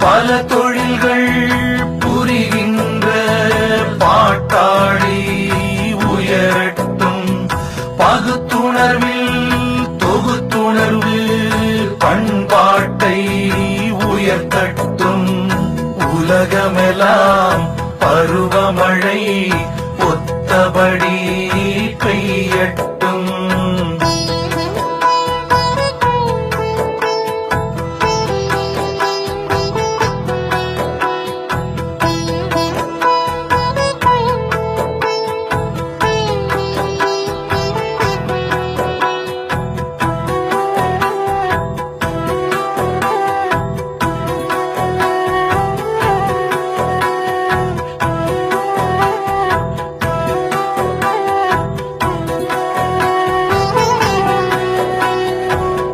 பல தொழில்கள் புரிகின்ற பாட்டாளி உயரட்டும். பகுத்துணர்வில் தொகுத்துணர்வு பண்பாட்டை உயர்த்தட்டும். உலகமெல்லாம் பருவமழை ஒத்தபடி பெய்யட்டும்.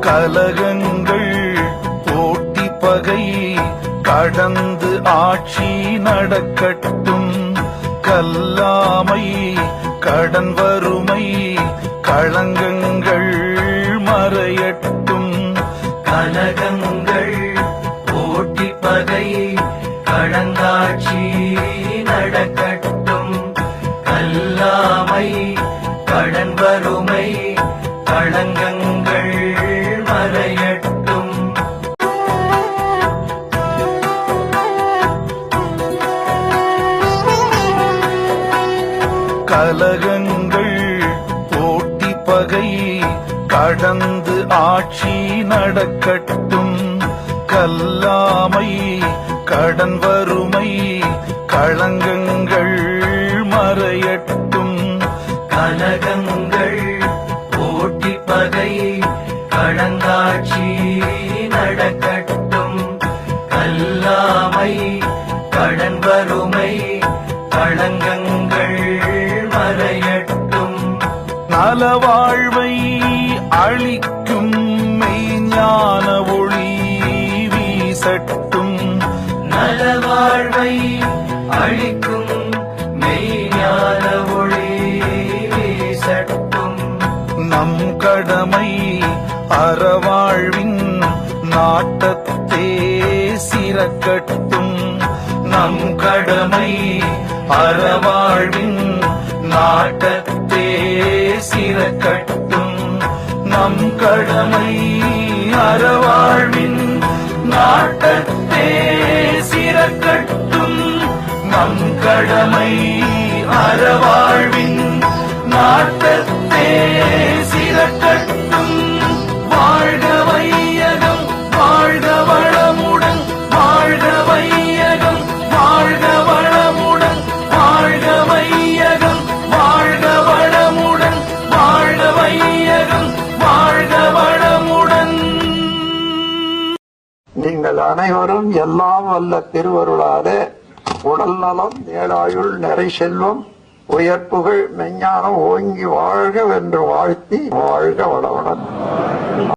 கலகங்கள் போட்டி பகை கடந்து ஆட்சி நடக்கட்டும். கல்லாமை கடன் வறுமை களங்கங்கள் மறையட்டும். கலகங்கள் போட்டி பகை கடந்தாட்சி நடக்கட்டும். கல்லாமை கடன் வறுமை களங்கங்கள் மறையட்டும். கலகங்கள் போட்டி பகை கடந்து ஆட்சி நடக்கட்டும். கல்லாமை கடன் வறுமை களங்கங்கள் மறையட்டும். கலகங்கள் போட்டி பகை கடந்தாட்சி நடக்கட்டும். கல்லாமை கடன் வறுமை களங்கங்கள் மறையட்டும். நலவாழ்வை அளிக்கும் மெய்ஞான ஒளி வீசட்டும். நலவாழ்வை அளிக்கும் மெய்ஞான ஒளி வீசட்டும். நம் கடமை அறவாழ்வின் நாட்டத்தே சிறக்கட்டும். நம் கடமை அறவாழ்வின் நாட்டத்தே சிறக்கட்டும். நம் கடமை அறவாழ்வின் நாட்டத்தே சிறக்கட்டும். நம் கடமை அறவாழ்வின் நாட்டத்தே சிறக்கட்டும். வாழ்க வையகம் வாழ்க வளமுடன் வாழ்க வையகம் வாழ்க வளமுடன் வாழ்க வையகம் வாழ்க வளமுடன் வாழ்க வையகம் வாழ்க வளமுடன். நீங்கள் அனைவரும் எல்லாம் வல்ல திருவருளாலே உடல் நலம் நீளாயுள் நிறை செல்வம் உயர்ப்புகள் மெஞ்ஞானம் ஓங்கி வாழ்க வென்று வாழ்த்தி வாழ்க வளமுடன்.